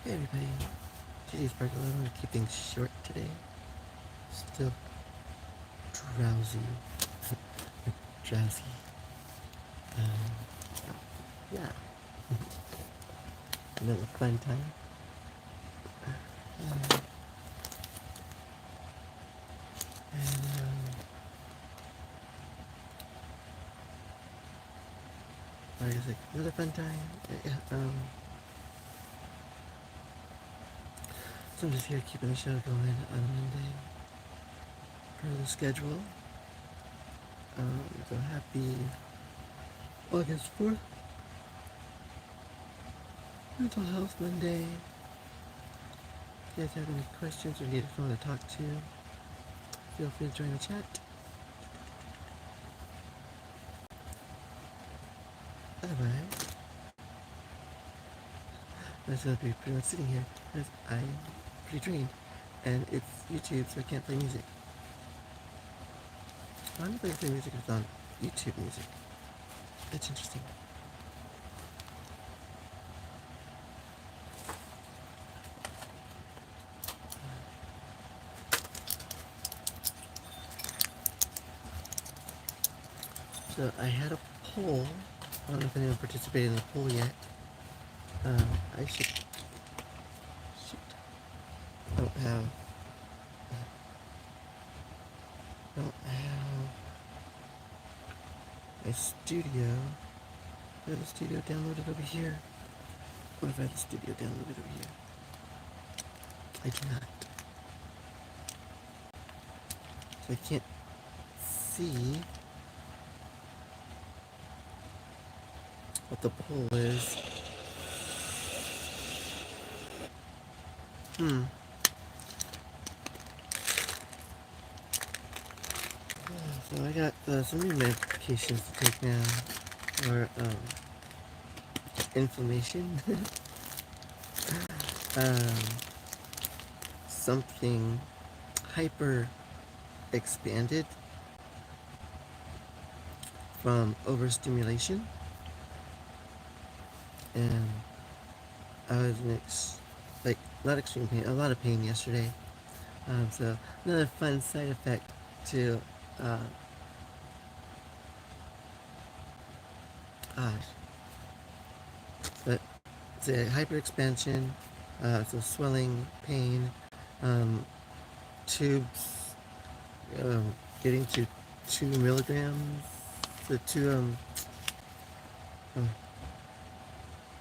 Hey everybody, gigisparklelv. I'm gonna keep things short today. Still drowsy. Drowsy. Yeah. Another fun time. Um, like I said, another fun time. Yeah, so I'm just here keeping the show going on Monday per the schedule. So happy August 4th. Mental Health Monday. If you guys have any questions or need someone to talk to, feel free to join the chat. Otherwise, I'm just going to be pretty much sitting here because I'm pretty drained. And it's YouTube, so I can't play music. I'm not going to play music if it's on YouTube music. That's interesting. So I had a poll. I don't know if anyone participated in the poll yet. I should don't have my studio. I have the studio downloaded over here. What if I have the studio downloaded over here? I do not. So I can't see what the poll is. So I got some new medications to take now for inflammation. Something hyper expanded from overstimulation, and I was in not extreme pain, a lot of pain yesterday. So another fun side effect to but it's a hyper expansion, so swelling, pain, tubes, getting to 2 milligrams, the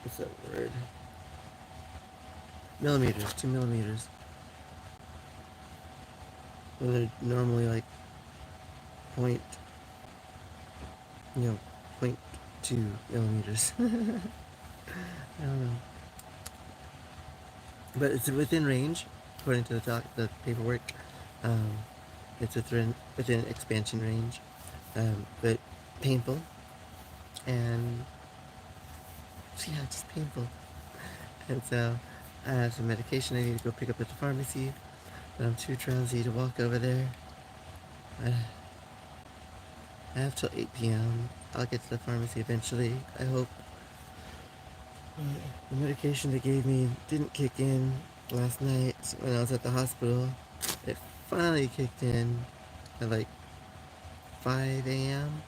what's that word? Millimeters, 2 millimeters. When they're normally like point, 0.2 millimeters. I don't know. But it's within range, according to the paperwork. It's within expansion range, but painful, and yeah, just painful. And so I have some medication I need to go pick up at the pharmacy, but I'm too drowsy to walk over there. I have till 8 p.m. I'll get to the pharmacy eventually, I hope. The medication they gave me didn't kick in last night when I was at the hospital. It finally kicked in at like 5 a.m.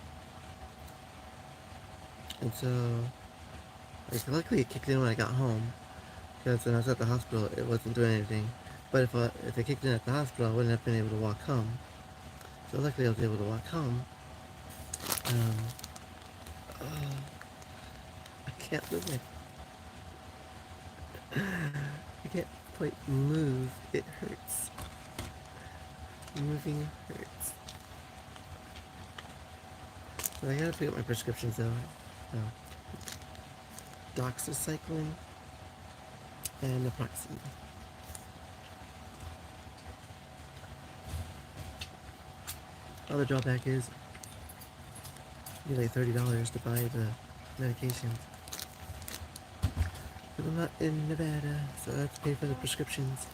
And so, luckily it kicked in when I got home, because when I was at the hospital it wasn't doing anything. But if it kicked in at the hospital, I wouldn't have been able to walk home. So luckily I was able to walk home. I can't move I can't quite move. It hurts. Moving hurts. So I gotta pick up my prescriptions though. Doxycycline and naproxen. Other drawback is you like $30 to buy the medications. But I'm not in Nevada, so I have to pay for the prescriptions.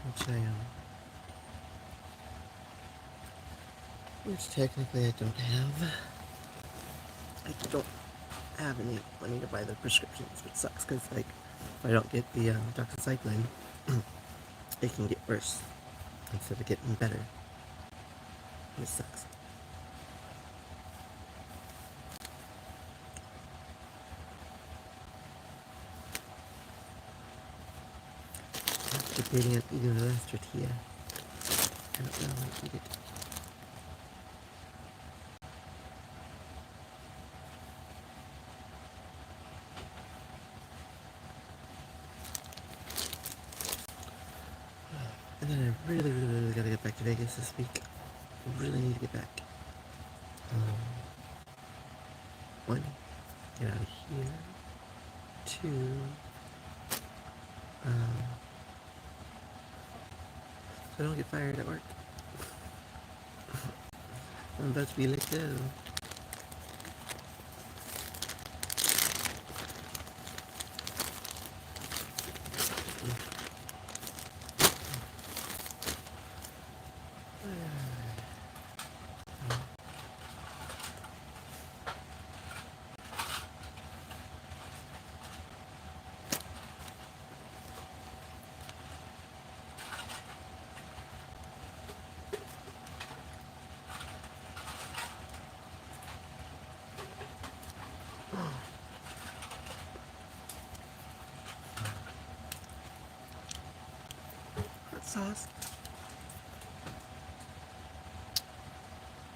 Which I which technically I don't have. I don't have any money to buy the prescriptions, which sucks because, like, if I don't get the doxycycline, it can get worse instead of getting better. Which sucks. I'm debating on eating the last tortilla. I don't know how to eat it. And then I really, really, really gotta get back to Vegas this week. I really need to get back. One, get out of here. Two, so I don't get fired at work. I'm about to be let go. Hot sauce.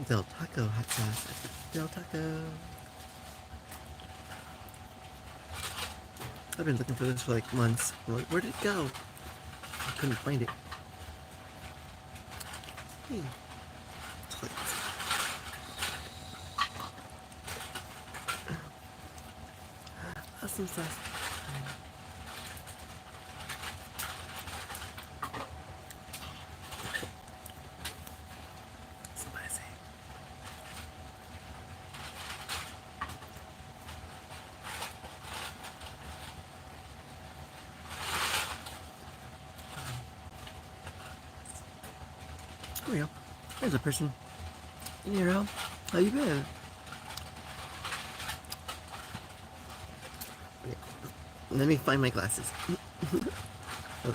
Del Taco hot sauce. Del Taco. I've been looking for this for like months. I'm like, where did it go? I couldn't find it. Hey. Awesome sauce. Spicy. There we go. There's a person. Hey, Hero. How you been? Okay. Let me find my glasses.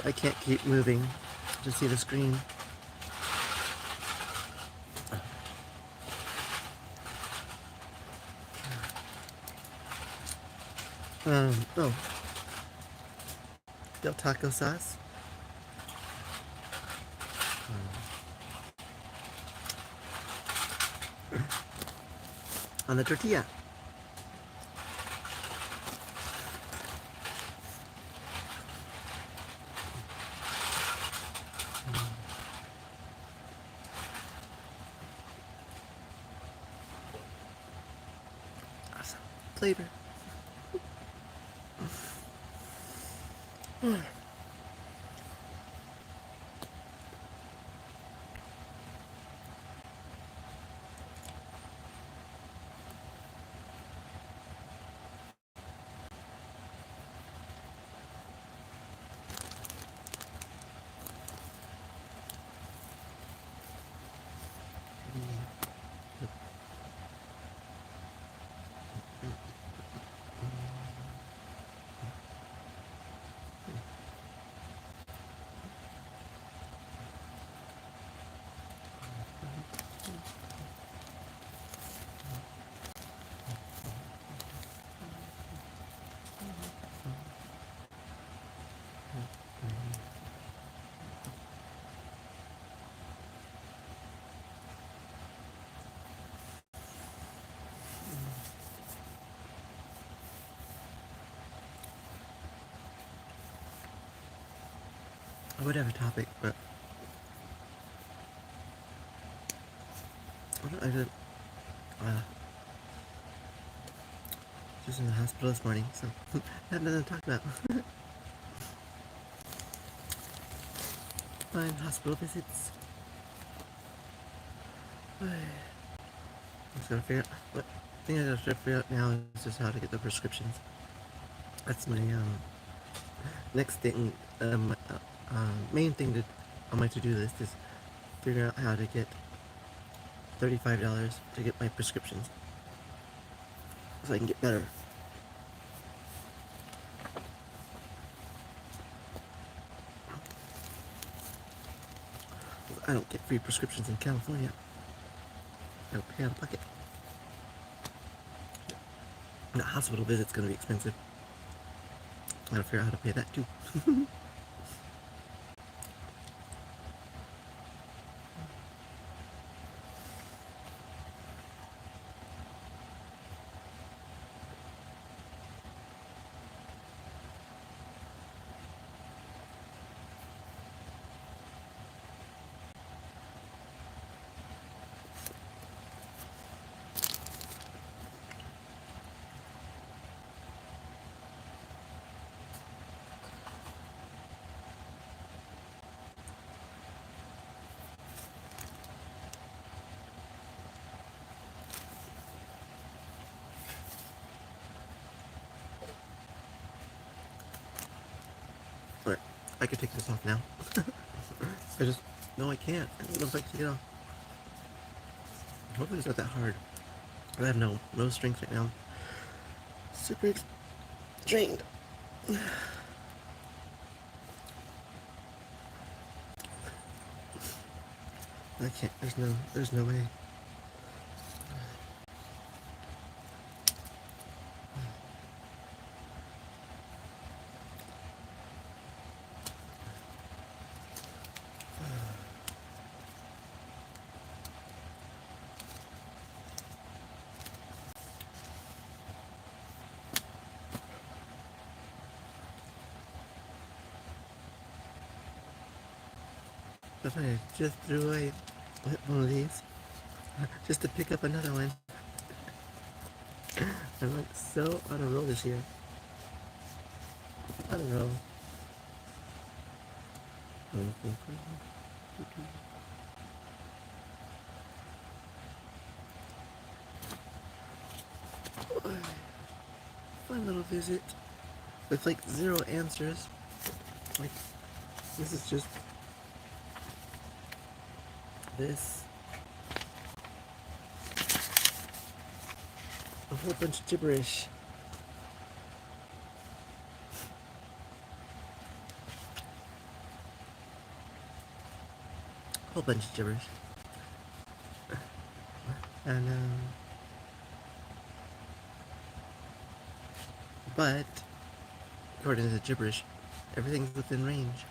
I can't keep moving to see the screen. Oh. Del Taco sauce. On the tortilla. Awesome flavor. I would have a topic, but I did. Just in the hospital this morning, so I have nothing to talk about. Fine, hospital visits. I'm just gonna figure out what thing I gotta figure out now is just how to get the prescriptions. That's my next thing. Main thing on my to-do list is figure out how to get $35 to get my prescriptions so I can get better. I don't get free prescriptions in California. I don't pay out of pocket. And the hospital visit's gonna be expensive. I gotta figure out how to pay that too. Alright, I can take this off now. No, I can't. It looks like to get off. Hopefully it's not that hard. I have no strength right now. Super strained. I can't. There's no way. If I just threw away one of these just to pick up another one. I'm like so on a roll this year. On a roll. Fun little visit with like 0 answers. Like, this is just this. A whole bunch of gibberish. A whole bunch of gibberish. And but according to the gibberish, everything's within range.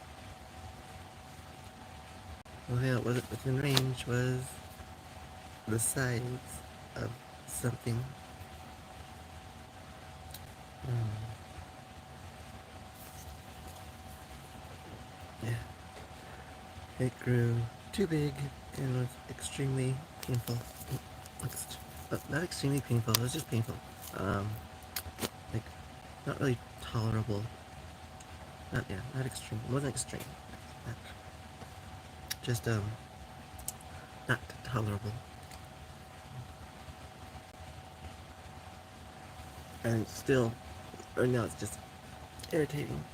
The only thing that wasn't within range was the size of something. Yeah. It grew too big and was extremely painful. Not extremely painful, it was just painful. Like, not really tolerable. Not extreme. It wasn't extreme. Just, not tolerable. And still, right now it's just irritating.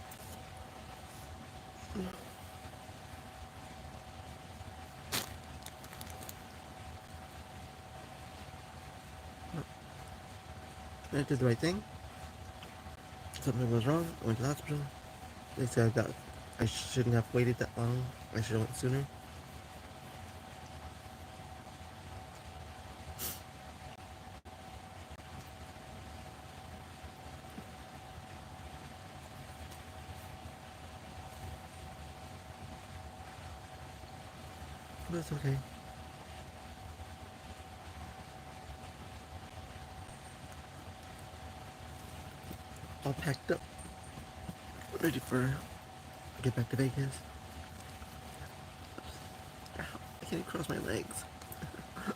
I did the right thing. Something was wrong. I went to the hospital. They said that I shouldn't have waited that long. I should have went sooner. But it's okay. All packed up, ready for get back to Vegas. Ow, I can't even cross my legs. I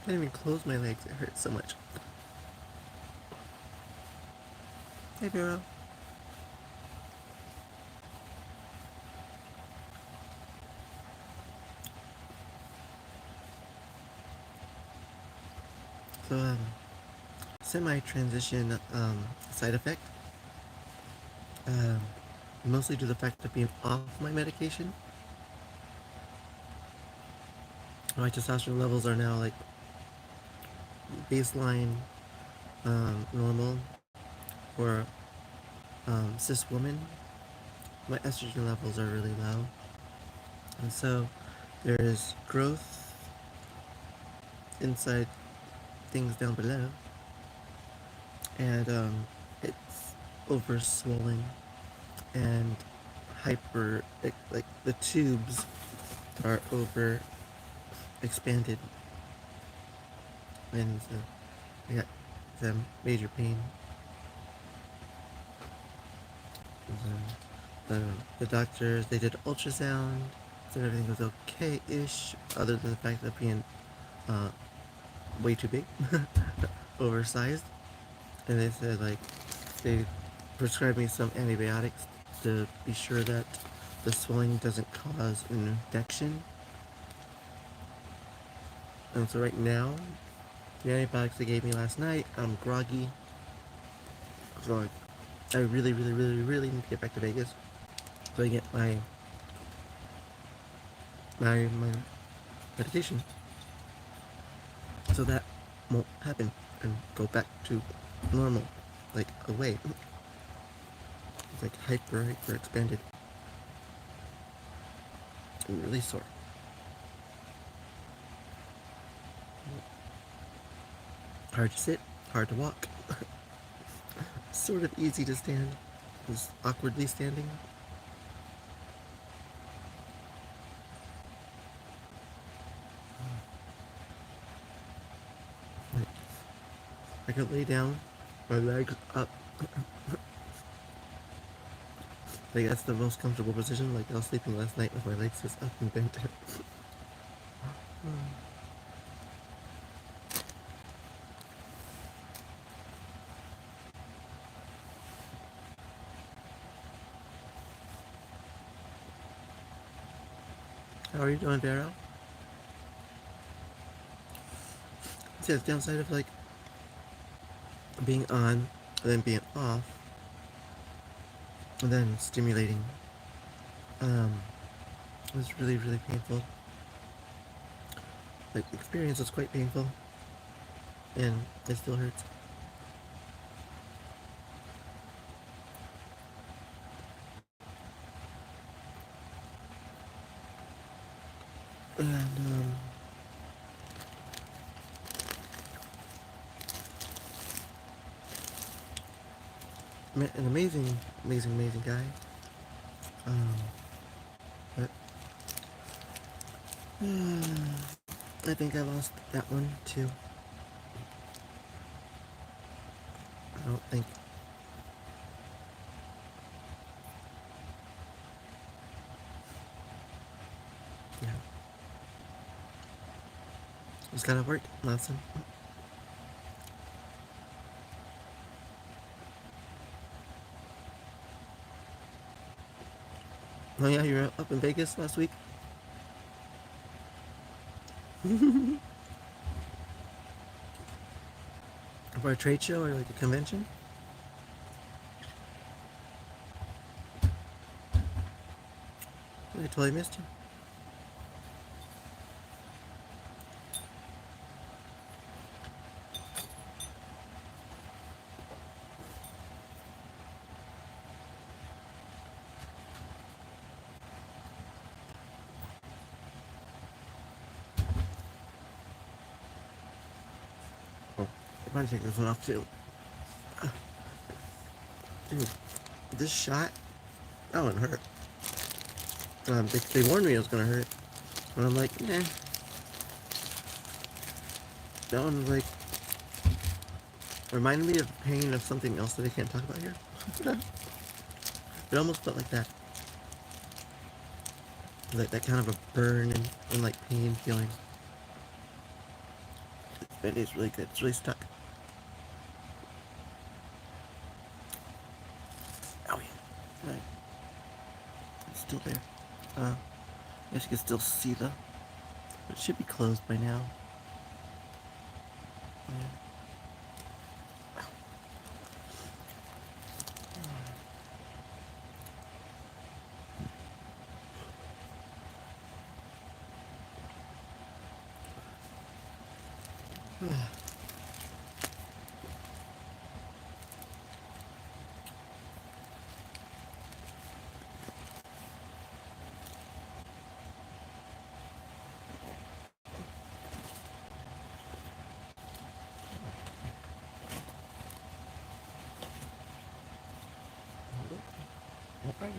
can't even close my legs. It hurts so much. Hey, Vero. So, semi-transition side effect. Mostly due to the fact of being off my medication. My testosterone levels are now like baseline normal for cis woman. My estrogen levels are really low, and so there is growth inside things down below, and it's over swollen and hyper, like the tubes are over expanded, and so I got some major pain. And, the doctors, they did ultrasound, said everything was okay-ish, other than the fact of being uh, way too big, oversized. And they said like they prescribed me some antibiotics to be sure that the swelling doesn't cause an infection. And so right now, the antibiotics they gave me last night, I'm groggy. So I really, really, really, really need to get back to Vegas so I get my medication, so that won't happen and go back to normal, like away. It's like hyper expanded and really sore. Hard to sit, hard to walk. Sort of easy to stand, just awkwardly standing. I could lay down, my legs up. Like that's the most comfortable position. Like I was sleeping last night with my legs just up and bent. How are you doing, Vero? See, the downside of like being on and then being off and then stimulating. It was really, really painful. Like the experience was quite painful, and it still hurts. And an amazing, amazing, amazing guy. But I think I lost that one too. I don't think. Yeah. Just gotta work, lesson. Oh yeah, you were up in Vegas last week? For a trade show or like a convention? I totally missed you. Oh, I'm gonna take this one off too. Dude, this shot, that one hurt. They warned me it was gonna hurt. And I'm like, nah. That one like reminded me of pain of something else that I can't talk about here. It almost felt like that. Like that kind of a burn and like pain feeling. It is really good. It's really stuck. Oh yeah. Right. It's still there. I guess you can still see the. It should be closed by now. Yeah. What are you?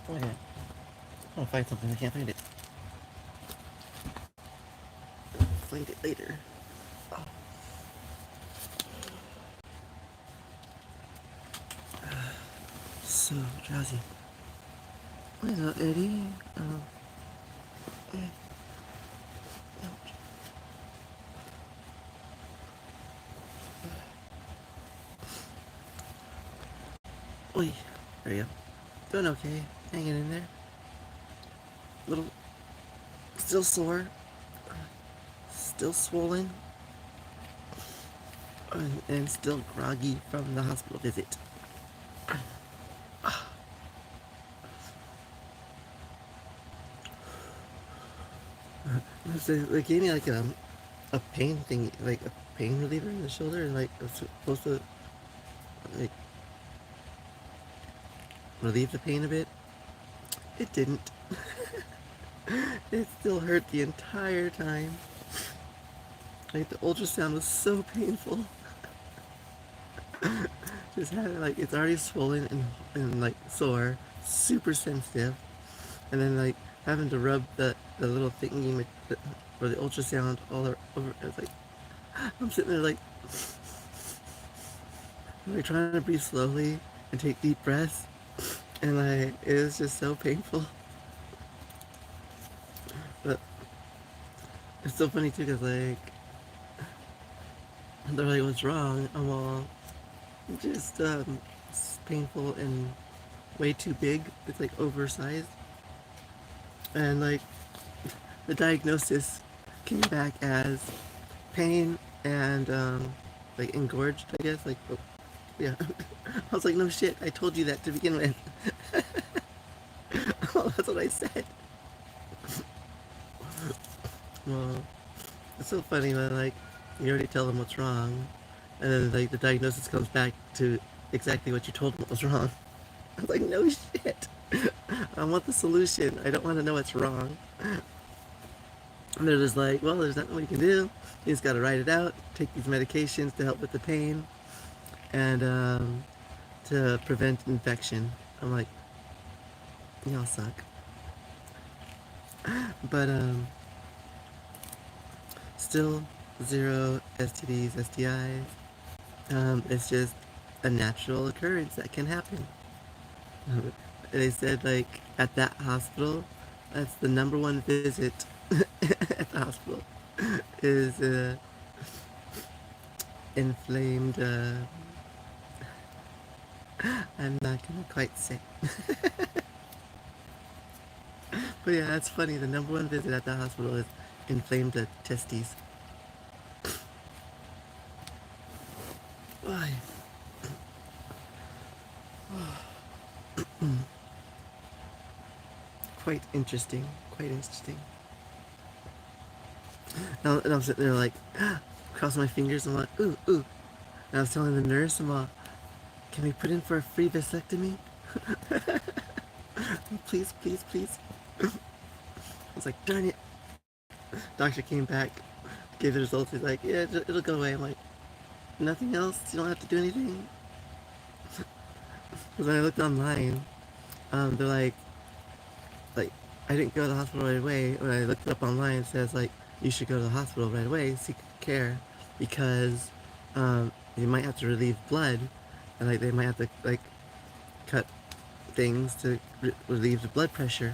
Oh yeah. I want to find something. I can't find it. Find it later. Oh. So drowsy. What is up, Eddie? Eh, ouch. Oi. There you go. Doing okay. Hanging in there. Little. Still sore. Still swollen. And still groggy from the hospital visit. So they gave me like a pain thing, like a pain reliever in the shoulder, and like it's supposed to like relieve the pain a bit. It didn't. It still hurt the entire time. Like the ultrasound was so painful. Just had it like it's already swollen and like sore, super sensitive, and then like having to rub the little thingy for the ultrasound all over. It's like I'm sitting there like trying to breathe slowly and take deep breaths, and like it was just so painful. But it's so funny too, cause like they're like, "What's wrong?" I'm all just it's painful and way too big. It's like oversized, and like the diagnosis came back as pain and like engorged, I guess. Like, oh, yeah. I was like, no shit. I told you that to begin with. Oh, that's what I said. Well, it's so funny when like you already tell them what's wrong, and then like the diagnosis comes back to exactly what you told them was wrong. I was like, no shit. I want the solution. I don't want to know what's wrong. And they're just like, well, there's nothing we can do. You just got to write it out, take these medications to help with the pain, and to prevent infection. I'm like, y'all suck. But still zero STDs, STIs. It's just a natural occurrence that can happen. They said like at that hospital, that's the number one visit at the hospital is inflamed. I'm not gonna quite say. But yeah, that's funny. The number one visit at the hospital is inflamed testes. Why? Quite interesting. Quite interesting. And I'm sitting there like, crossing my fingers and I'm like, ooh, ooh. And I was telling the nurse, I'm like, can we put in for a free vasectomy? Please, please, please. I was like, darn it. Doctor came back, gave the results. He's like, yeah, it'll go away. I'm like, nothing else? You don't have to do anything? Because when I looked online, they're like, I didn't go to the hospital right away. When I looked it up online, it says, like, you should go to the hospital right away, seek care, because you might have to relieve blood, and, like, they might have to, like, cut things to relieve the blood pressure.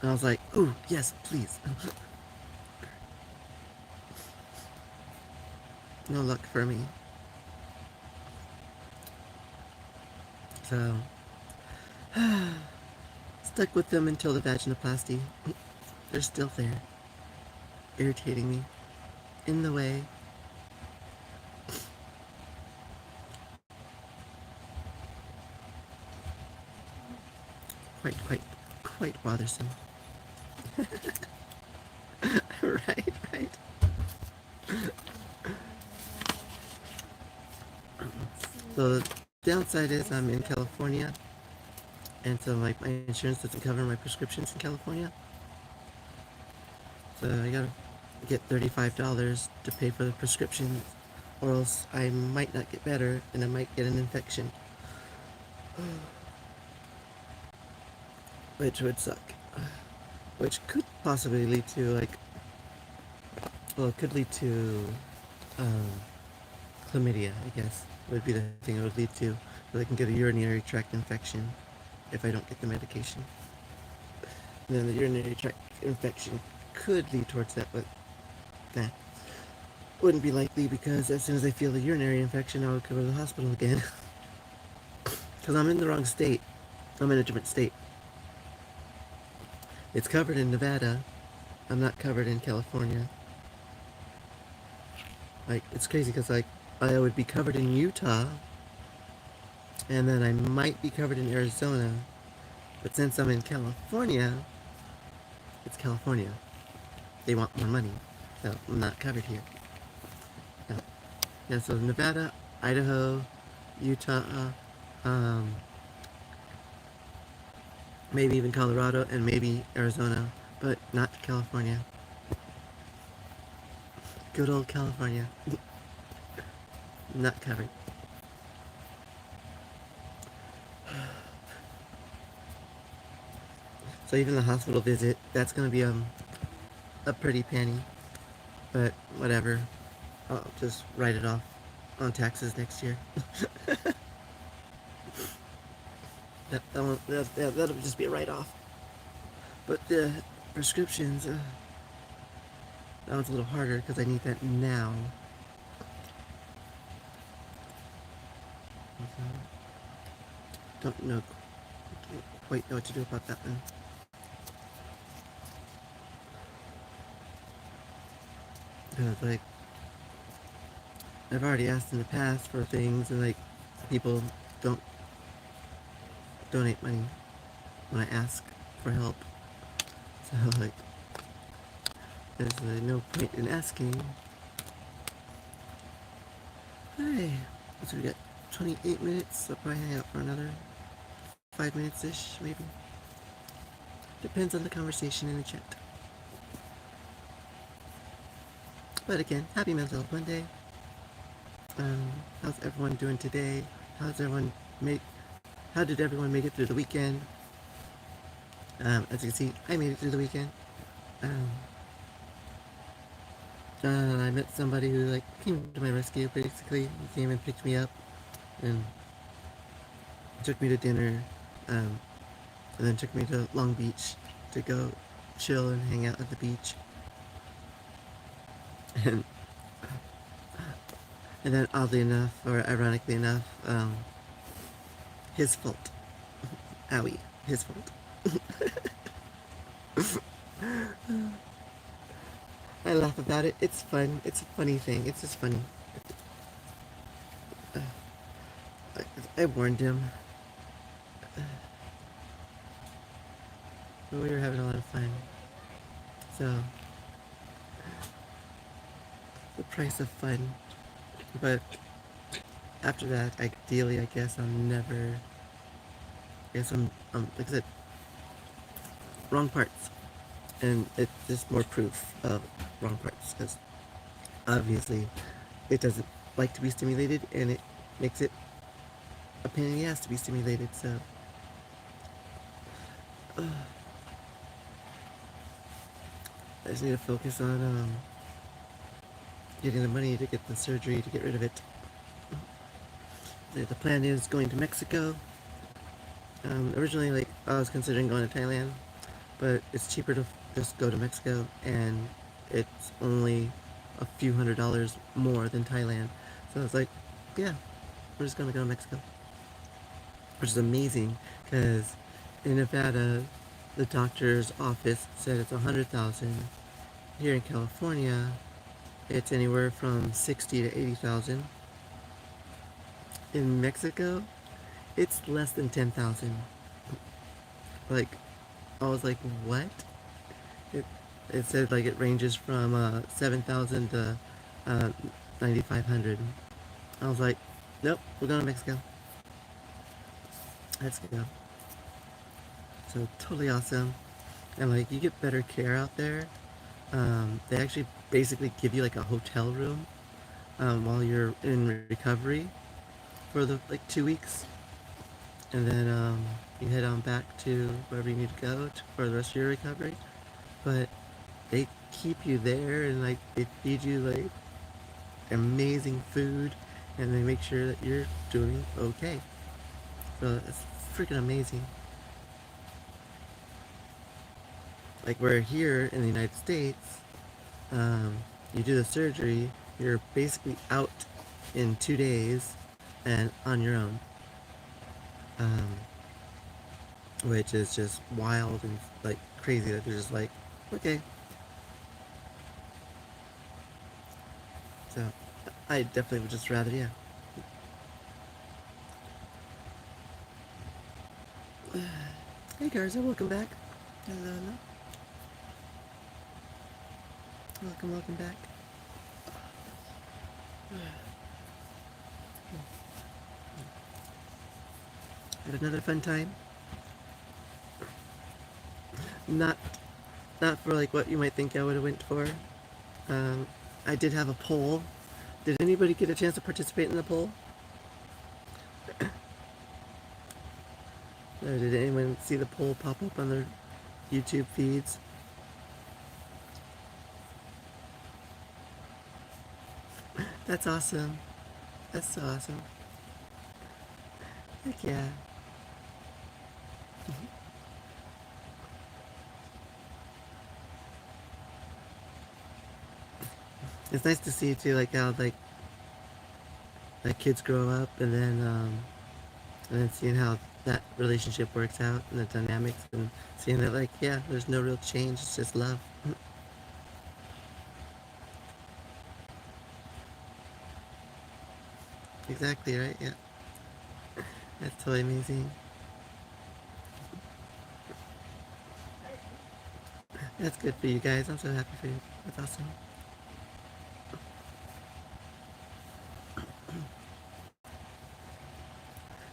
And I was like, ooh, yes, please. No luck for me. So, stuck with them until the vaginoplasty. They're still there, irritating me, in the way. Quite quite bothersome. Right, right. So the downside is I'm in California, and so like my insurance doesn't cover my prescriptions in California. So I gotta get $35 to pay for the prescription, or else I might not get better and I might get an infection, which would suck. Which could possibly lead to like, well, it could lead to um, chlamydia, I guess, would be the thing it would lead to. So I can get a urinary tract infection if I don't get the medication. And then the urinary tract infection could lead towards that, but that wouldn't be likely because as soon as I feel the urinary infection, I would go to the hospital again. Because I'm in the wrong state. I'm in a different state. It's covered in Nevada. I'm not covered in California. Like, it's crazy because, like, I would be covered in Utah, and then I might be covered in Arizona. But since I'm in California, it's California. They want more money, so I'm not covered here. No. Yeah, so Nevada, Idaho, Utah, maybe even Colorado, and maybe Arizona, but not California. Good old California. Not covered. So even the hospital visit, that's gonna be a pretty penny, but whatever. I'll just write it off on taxes next year. That'll just be a write-off. But the prescriptions, that one's a little harder because I need that now. Don't know quite know what to do about that one. Because like I've already asked in the past for things, and like people don't donate money when I ask for help. So like there's no point in asking. Hey, so we got 28 minutes. I'll probably hang out for another 5 minutes-ish, maybe. Depends on the conversation in the chat. But again, happy Mental Health Monday. How's everyone doing today? How did everyone make it through the weekend? As you can see, I made it through the weekend. I met somebody who like came to my rescue. Basically, he came and picked me up and took me to dinner, and then took me to Long Beach to go chill and hang out at the beach. And then oddly enough, or ironically enough, his fault. Owie, his fault. I laugh about it. It's fun. It's a funny thing. It's just funny. I warned him. But we were having a lot of fun. So, the price of fun. But after that, ideally, I guess I'm never. I guess I'm like I said, wrong parts, and it's just more proof of wrong parts because obviously it doesn't like to be stimulated, and it makes it a pain in the ass to be stimulated. So. I just need to focus on getting the money to get the surgery to get rid of it. The plan is going to Mexico. Originally, like I was considering going to Thailand, but it's cheaper to just go to Mexico, and it's only a few $100s more than Thailand. So I was like, yeah, we're just gonna go to Mexico, which is amazing because in Nevada, the doctor's office said it's 100,000. Here in California, it's anywhere from 60 to 80,000. In Mexico, it's less than 10,000. Like, I was like, what? It, it said like it ranges from 7,000 to 9,500. I was like, nope, we're going to Mexico. Let's go. So totally awesome. And like you get better care out there. They actually basically give you like a hotel room while you're in recovery for the like 2 weeks, and then you head on back to wherever you need to go for the rest of your recovery. But they keep you there and like they feed you like amazing food, and they make sure that you're doing okay. So it's freaking amazing. Like we're here in the United States, you do the surgery, you're basically out in 2 days and on your own, um, which is just wild and like crazy that they're just like, okay. So I definitely would just rather, yeah. Hey Garza, welcome back. Hello, hello. Welcome back. Had another fun time. Not, not for like what you might think I would have went for. Um, I did have a poll. Did anybody get a chance to participate in the poll? Or did anyone see the poll pop up on their YouTube feeds? That's awesome. That's so awesome. Heck yeah. It's nice to see too, like how like kids grow up, and then seeing how that relationship works out and the dynamics, and seeing that like yeah, there's no real change. It's just love. Exactly right. Yeah, that's totally amazing. That's good for you guys. I'm so happy for you. That's awesome.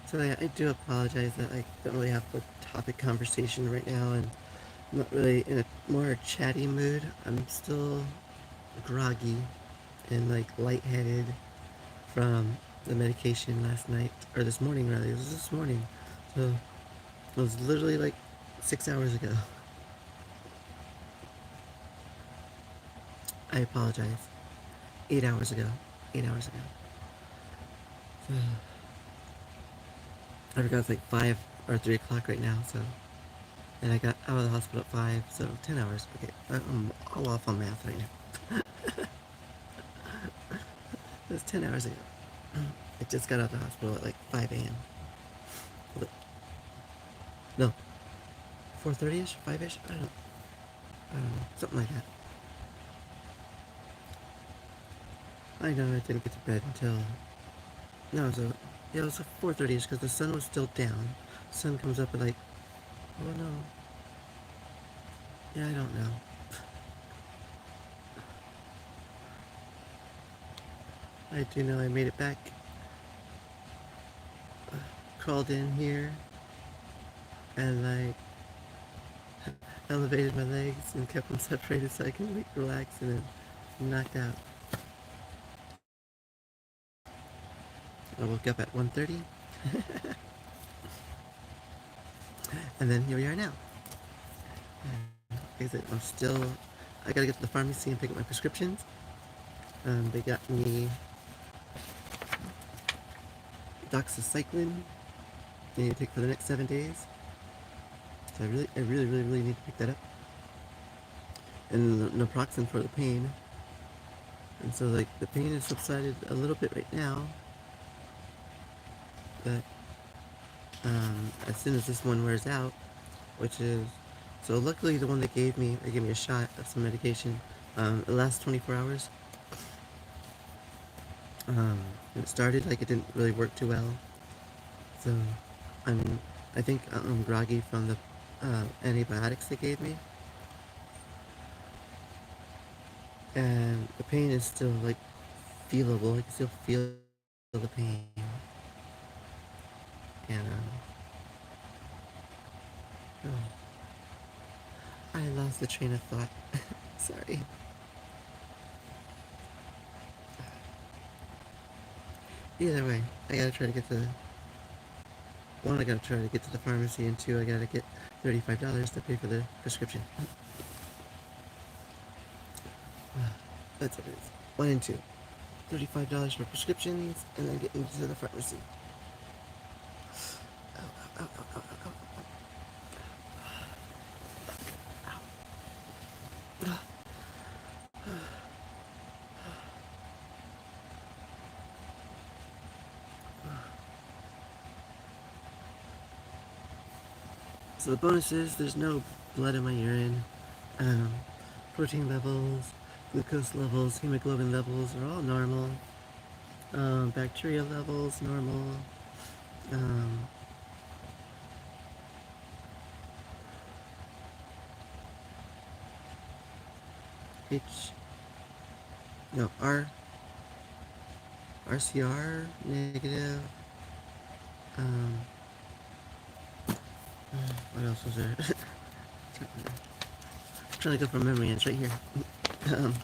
So yeah, I do apologize that I don't really have a topic conversation right now, and I'm not really in a more chatty mood. I'm still groggy and like lightheaded from the medication last night, or this morning rather. It was this morning. So it was literally like 6 hours ago. I apologize. 8 hours ago. 8 hours ago. So, I forgot it's like 5 or 3 o'clock right now, so. And I got out of the hospital at 5, so 10 hours. Okay, I'm all off on math right now. It was 10 hours ago. I just got out of the hospital at like 5 a.m. No, 4:30ish, 5ish. I don't know, something like that. I know I didn't get to bed until no, it was 4:30ish because the sun was still down. The sun comes up at like, oh no, yeah, I don't know. I do know I made it back. Crawled in here and like elevated my legs and kept them separated so I can like relax, and then knocked out. I woke up at 1:30, and then here we are now. Like I said, I gotta get to the pharmacy and pick up my prescriptions. They got me doxycycline I need to take for the next 7 days. So I really need to pick that up. And naproxen for the pain. And so like the pain has subsided a little bit right now, but as soon as this one wears out, which is so luckily the one they gave me a shot of some medication. It lasts 24 hours. It started like it didn't really work too well, so I'm I think I'm groggy from the antibiotics they gave me, and the pain is still like feelable. I can still feel the pain, and oh, I lost the train of thought. Sorry. Either way, I gotta try to get to one. I gotta try to get to the pharmacy, and two, I gotta get $35 to pay for the prescription. That's what it is. One and two. $35 for prescriptions, and then getting to the pharmacy. Ow, ow, ow, ow, ow, ow, ow. So the bonus is there's no blood in my urine. Um, Protein levels, glucose levels, hemoglobin levels are all normal. Bacteria levels normal. Um, H, no, RCR negative. Um, what else was there? I'm trying to go from memory, and it's right here. Um,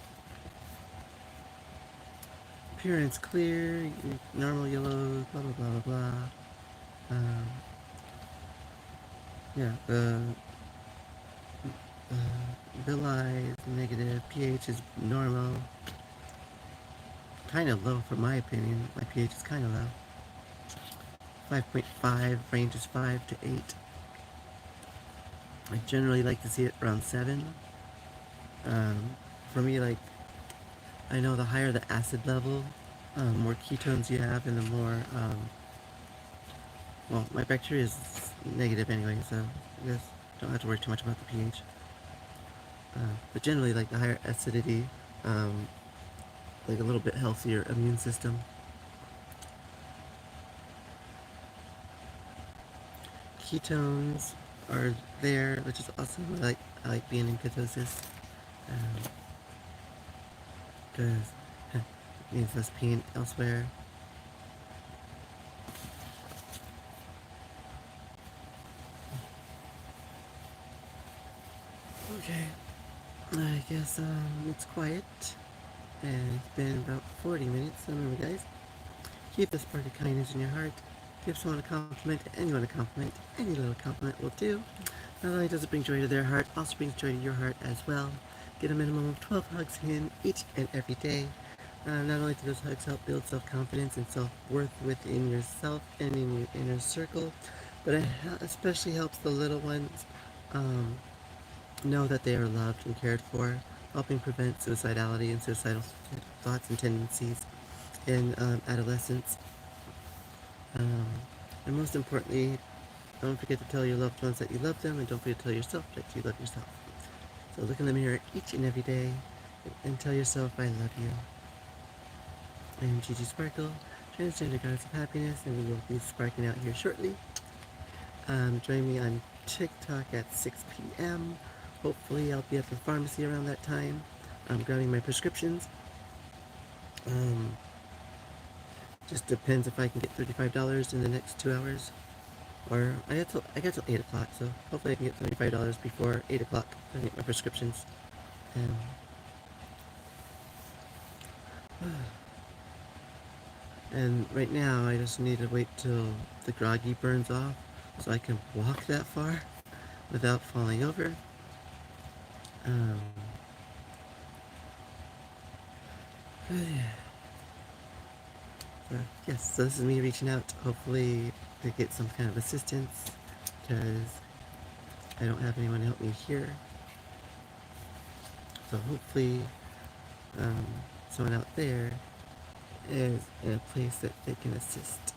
Appearance clear, normal yellow, blah blah blah blah blah. Um, yeah, villi is negative, pH is normal. Kind of low for my opinion. My pH is kind of low. 5.5, range is 5 to 8. I generally like to see it around 7. For me, like, I know the higher the acid level, more ketones you have, and the more, well, my bacteria is negative anyway, so I guess don't have to worry too much about the pH. But generally, like, the higher acidity, like a little bit healthier immune system. Ketones are there, which is awesome. I like being in ketosis because it means less pain elsewhere. Okay, I guess it's quiet, and it's been about 40 minutes. So remember, guys, keep the spark of kindness in your heart. Give someone a compliment, anyone a compliment. Any little compliment will do. Not only does it bring joy to their heart, also brings joy to your heart as well. Get a minimum of 12 hugs in each and every day. Not only do those hugs help build self-confidence and self-worth within yourself and in your inner circle, but it especially helps the little ones know that they are loved and cared for, helping prevent suicidality and suicidal thoughts and tendencies in adolescence. And most importantly, don't forget to tell your loved ones that you love them, and don't forget to tell yourself that you love yourself. So look in the mirror each and every day and tell yourself, I love you. I am Gigi Sparkle, Transgender Goddess of Happiness, and we will be sparking out here shortly. Join me on TikTok at 6 p.m. Hopefully I'll be at the pharmacy around that time. I'm grabbing my prescriptions. Just depends if I can get $35 in the next 2 hours. Or I got till 8 o'clock, so hopefully I can get $35 before 8 o'clock to get my prescriptions. And right now I just need to wait till the groggy burns off so I can walk that far without falling over. Yes, so this is me reaching out, hopefully to get some kind of assistance, because I don't have anyone to help me here. So hopefully someone out there is in a place that they can assist.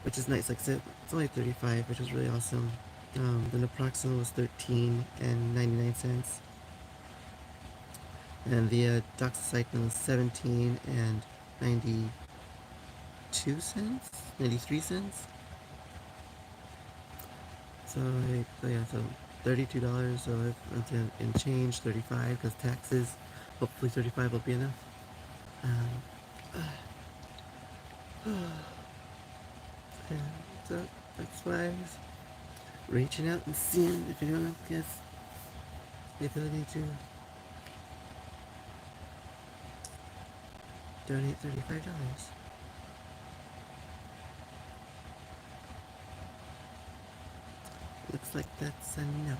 Which is nice. Like I said, it's only $35, which is really awesome. The naproxen was $13.99, and the doxycycline was $17.92, 93 cents. So $32. So if it's in change, 35 because taxes. Hopefully 35 will be enough. Um, and so that's why I was reaching out and seeing if anyone else has the ability to donate $35. Looks like that's a no.